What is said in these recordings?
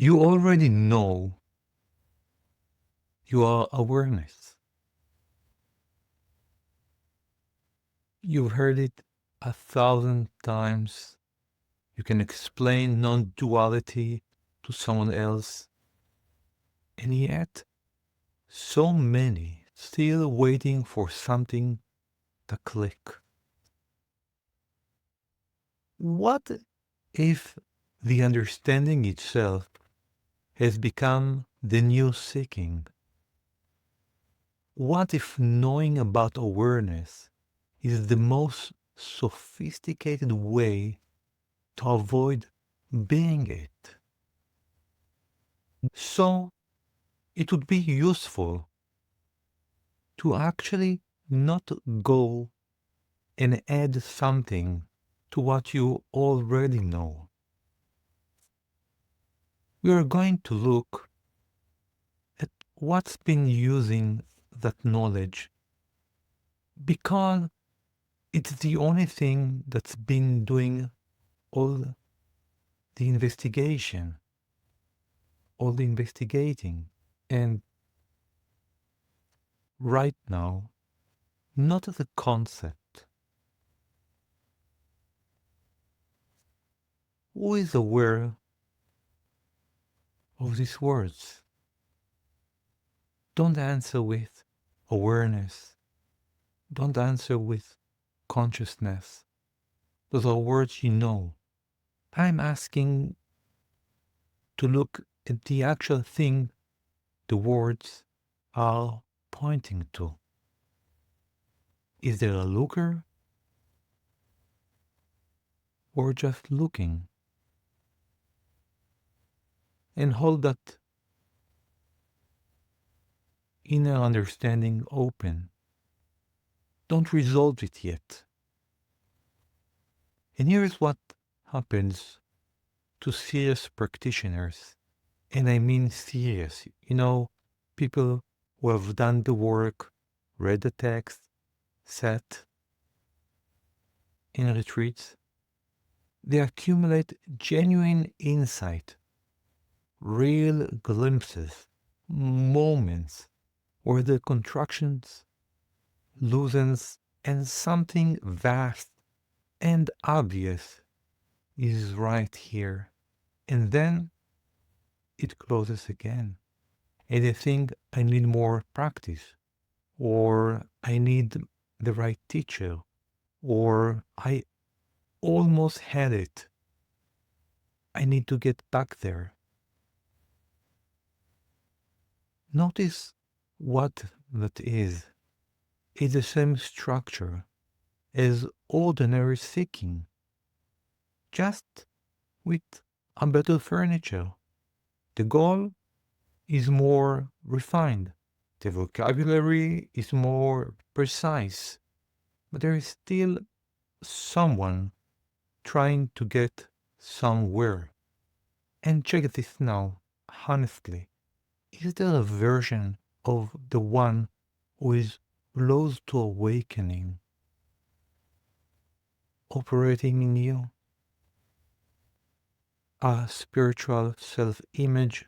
You already know you are awareness. You've heard it 1,000 times. You can explain non-duality to someone else. And yet, so many still waiting for something to click. What if the understanding itself has become the new seeking? What if knowing about awareness is the most sophisticated way to avoid being it? So it would be useful to actually not go and add something to what you already know. We are going to look at what's been using that knowledge because it's the only thing that's been doing all the investigation, all the investigating. And right now, not the concept. Who is aware of these words? Don't answer with awareness. Don't answer with consciousness. Those are words you know. I'm asking to look at the actual thing the words are pointing to. Is there a looker? Or just looking? And hold that inner understanding open. Don't resolve it yet. And here's what happens to serious practitioners. And I mean serious. You know, people who have done the work, read the text, sat in retreats. They accumulate genuine insight, real glimpses, moments where the contractions loosens and something vast and obvious is right here. And then it closes again. And they think I need more practice, or I need the right teacher, or I almost had it. I need to get back there. Notice what that is. It's the same structure as ordinary seeking, just with a better furniture. The goal is more refined. The vocabulary is more precise. But there is still someone trying to get somewhere. And check this now, honestly. Is there a version of the one who is close to awakening operating in you? A spiritual self-image,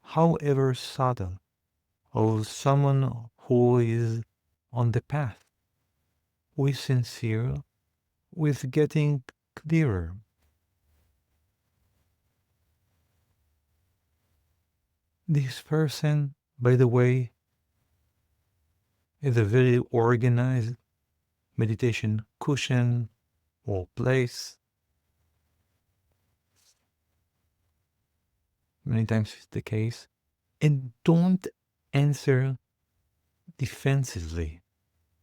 however subtle, of someone who is on the path, who is sincere, who is getting clearer. This person, by the way, is a very organized meditation cushion or place. Many times it's the case. And don't answer defensively.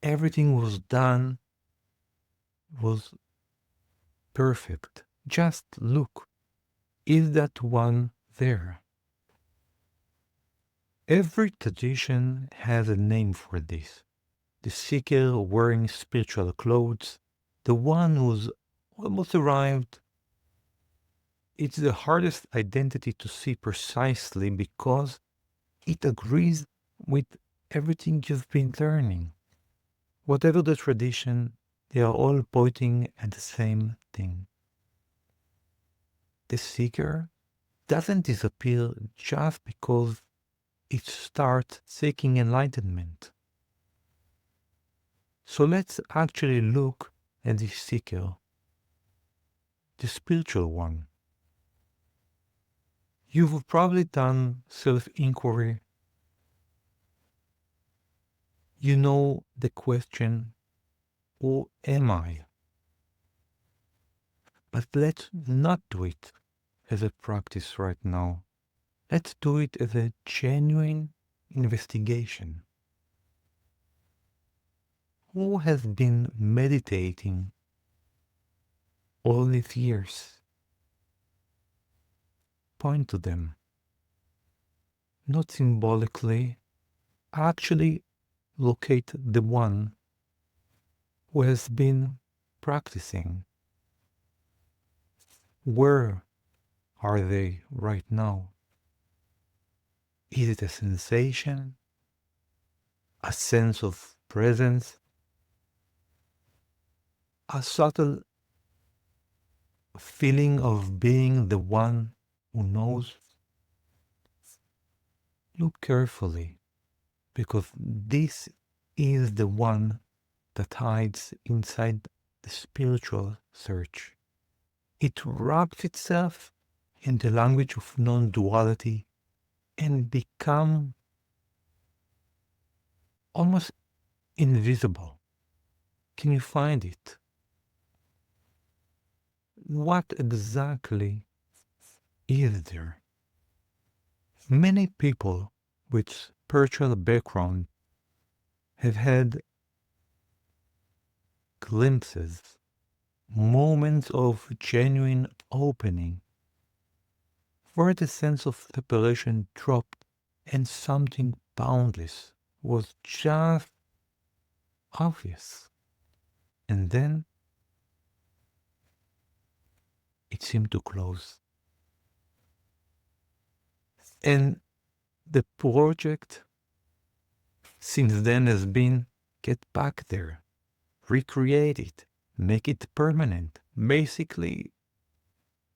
Everything was done, was perfect. Just look. Is that one there? Every tradition has a name for this. The seeker wearing spiritual clothes, the one who's almost arrived. It's the hardest identity to see precisely because it agrees with everything you've been learning. Whatever the tradition, they are all pointing at the same thing. The seeker doesn't disappear just because it starts seeking enlightenment. So let's actually look at the seeker, the spiritual one. You've probably done self-inquiry. You know the question, who am I? But let's not do it as a practice right now. Let's do it as a genuine investigation. Who has been meditating all these years? Point to them. Not symbolically, actually locate the one who has been practicing. Where are they right now? Is it a sensation? A sense of presence? A subtle feeling of being the one who knows? Look carefully, because this is the one that hides inside the spiritual search. It wraps itself in the language of non-duality and become almost invisible. Can you find it? What exactly is there? Many people with spiritual background have had glimpses, moments of genuine opening, where the sense of separation dropped and something boundless was just obvious. And then it seemed to close. And the project since then has been get back there, recreate it, make it permanent, basically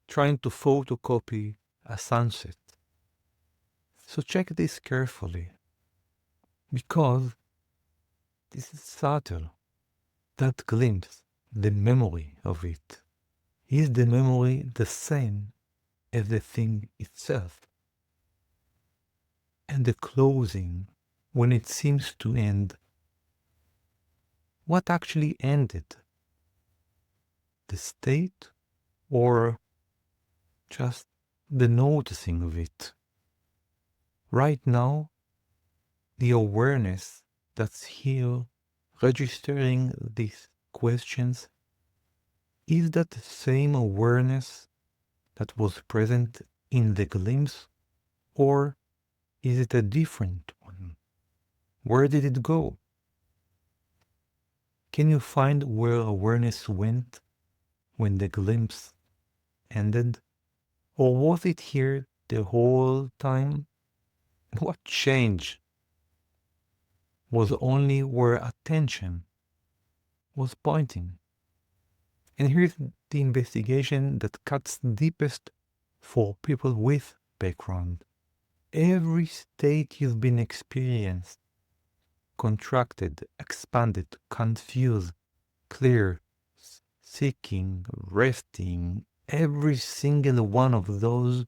trying to photocopy a sunset. So check this carefully, because this is subtle. That glimpse, the memory of it, is the memory the same as the thing itself? And the closing, when it seems to end, what actually ended? The state, or just the noticing of it? Right now, the awareness that's here registering these questions, is that the same awareness that was present in the glimpse, or is it a different one? Where did it go? Can you find where awareness went when the glimpse ended? Or was it here the whole time? What changed was only where attention was pointing. And here's the investigation that cuts deepest for people with background. Every state you've been experienced, contracted, expanded, confused, clear, seeking, resting, every single one of those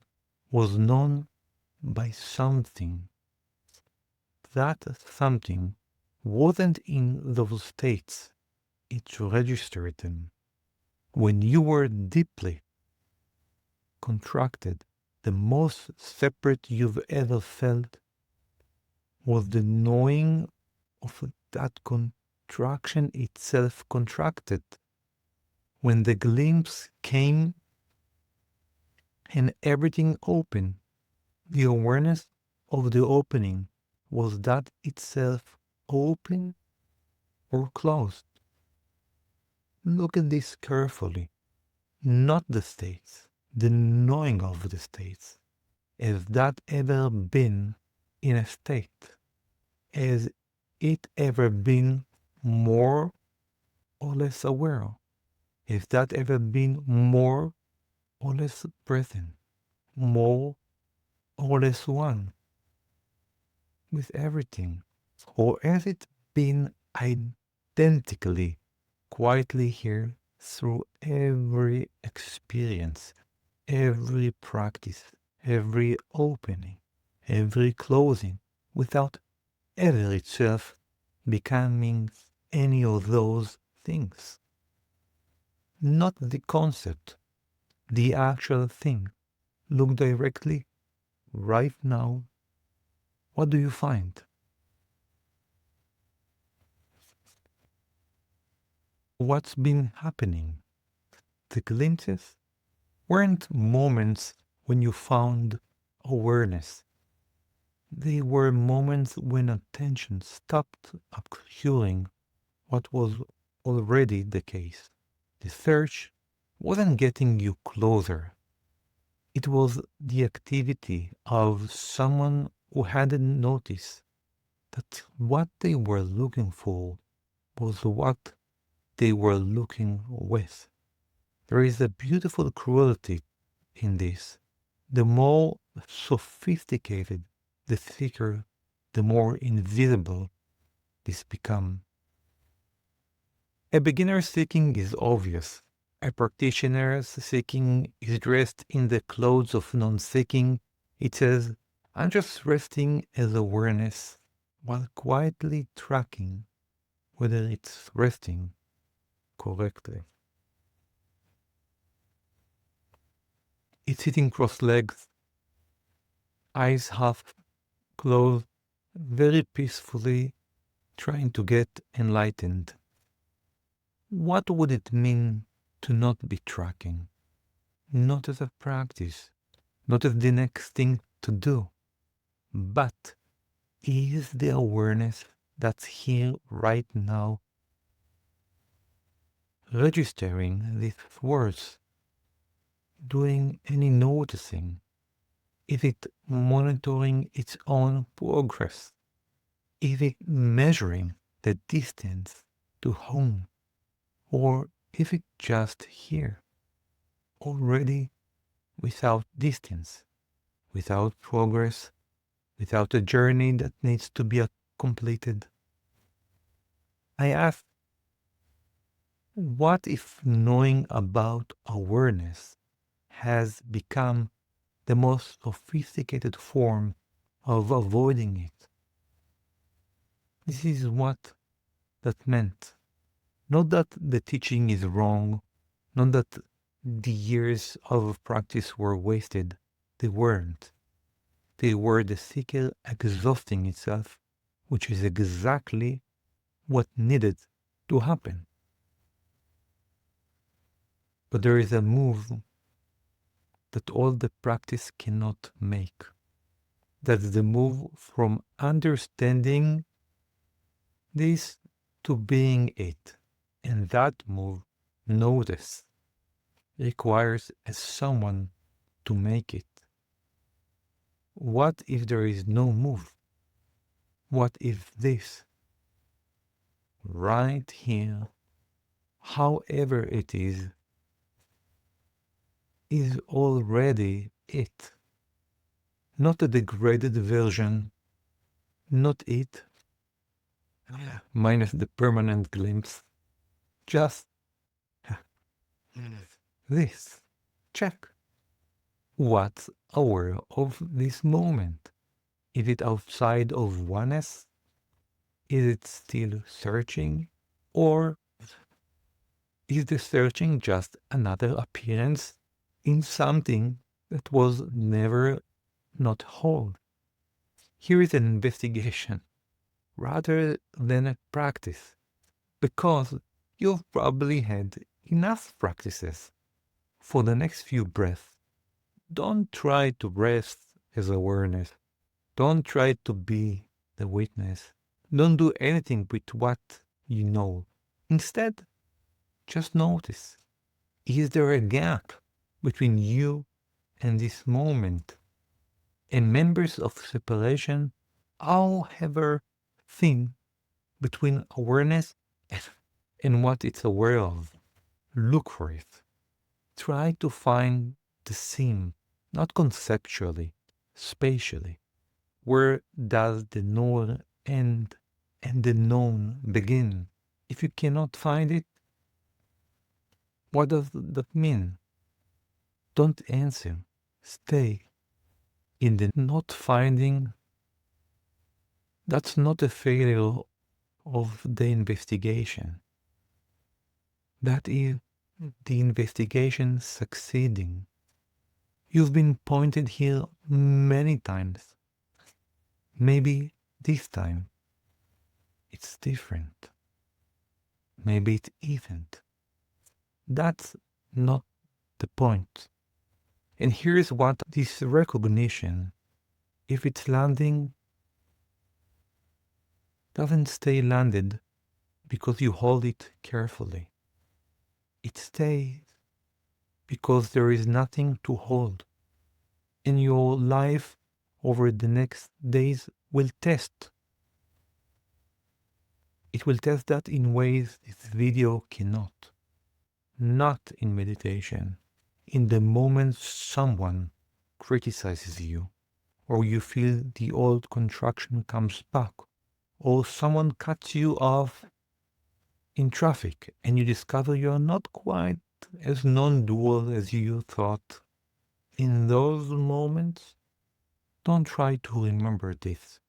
was known by something. That something wasn't in those states, it registered them. When you were deeply contracted, the most separate you've ever felt was the knowing of that contraction itself contracted. When the glimpse came and everything opened, the awareness of the opening was that itself open or closed. Look at this carefully. Not the states, the knowing of the states. Has that ever been in a state? Has it ever been more or less aware? Has that ever been more or less present? more or less one with everything? Or has it been identically, quietly here through every experience, every practice, every opening, every closing, without ever itself becoming any of those things? Not the concept, the actual thing. Look directly, right now. What do you find? What's been happening? The glimpses weren't moments when you found awareness. They were moments when attention stopped obscuring what was already the case. The search wasn't getting you closer. It was the activity of someone who hadn't noticed that what they were looking for was what they were looking with. There is a beautiful cruelty in this. The more sophisticated the seeker, the more invisible this becomes. A beginner seeking is obvious. A practitioner seeking is dressed in the clothes of non-seeking. It says, I'm just resting as awareness while quietly tracking whether it's resting correctly. It's sitting cross-legged, eyes half closed, very peacefully trying to get enlightened. What would it mean to not be tracking? Not as a practice, not as the next thing to do, but is the awareness that's here right now registering these words, doing any noticing? Is it monitoring its own progress? Is it measuring the distance to home? Or is it just here, already without distance, without progress, without a journey that needs to be completed? I ask, what if knowing about awareness has become the most sophisticated form of avoiding it? This is what that meant. Not that the teaching is wrong, not that the years of practice were wasted. They weren't. They were the seeker exhausting itself, which is exactly what needed to happen. But there is a move that all the practice cannot make. That's the move from understanding this to being it. And that move, notice, requires someone to make it. What if there is no move? What if this, right here, however it is already it? Not a degraded version, not it, minus the permanent glimpse, just this. Check. What's aware of this moment? Is it outside of oneness? Is it still searching? Or is the searching just another appearance in something that was never not whole? Here is an investigation rather than a practice, because you've probably had enough practices. For the next few breaths, don't try to rest as awareness. Don't try to be the witness. Don't do anything with what you know. Instead, just notice. Is there a gap between you and this moment? And members of separation, however thin, between awareness and what it's aware of. Look for it. Try to find the seam, not conceptually, spatially. Where does the knower end and the known begin? If you cannot find it, what does that mean? Don't answer. Stay in the not finding. That's not a failure of the investigation. That is the investigation succeeding. You've been pointed here many times. Maybe this time it's different. Maybe it isn't. That's not the point. And here's what this recognition, if it's landing, doesn't stay landed because you hold it carefully. It stays because there is nothing to hold. And your life over the next days will test. It will test that in ways this video cannot. Not in meditation. In the moment someone criticizes you, or you feel the old contraction comes back, or someone cuts you off in traffic and you discover you're not quite as non-dual as you thought. In those moments, don't try to remember this.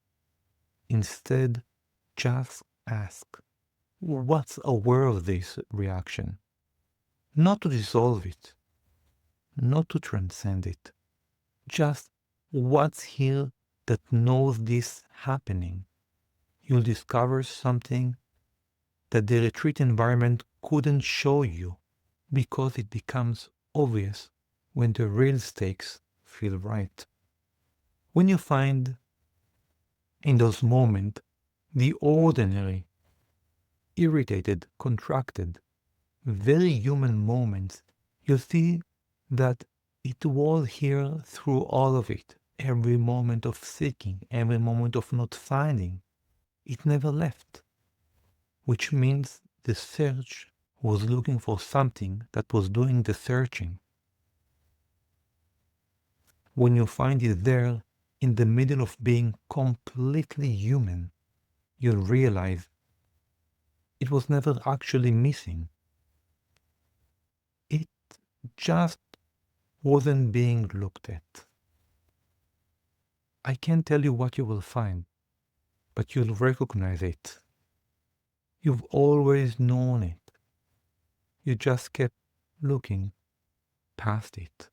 Instead, just ask, what's aware of this reaction? Not to dissolve it, not to transcend it. Just what's here that knows this happening. You'll discover something that the retreat environment couldn't show you because it becomes obvious when the real stakes feel right. When you find in those moments the ordinary, irritated, contracted, very human moments, you'll see that it was here through all of it. Every moment of seeking, every moment of not finding, it never left. Which means the search was looking for something that was doing the searching. When you find it there, in the middle of being completely human, you'll realize it was never actually missing. It just wasn't being looked at. I can't tell you what you will find, but you'll recognize it. You've always known it. You just kept looking past it.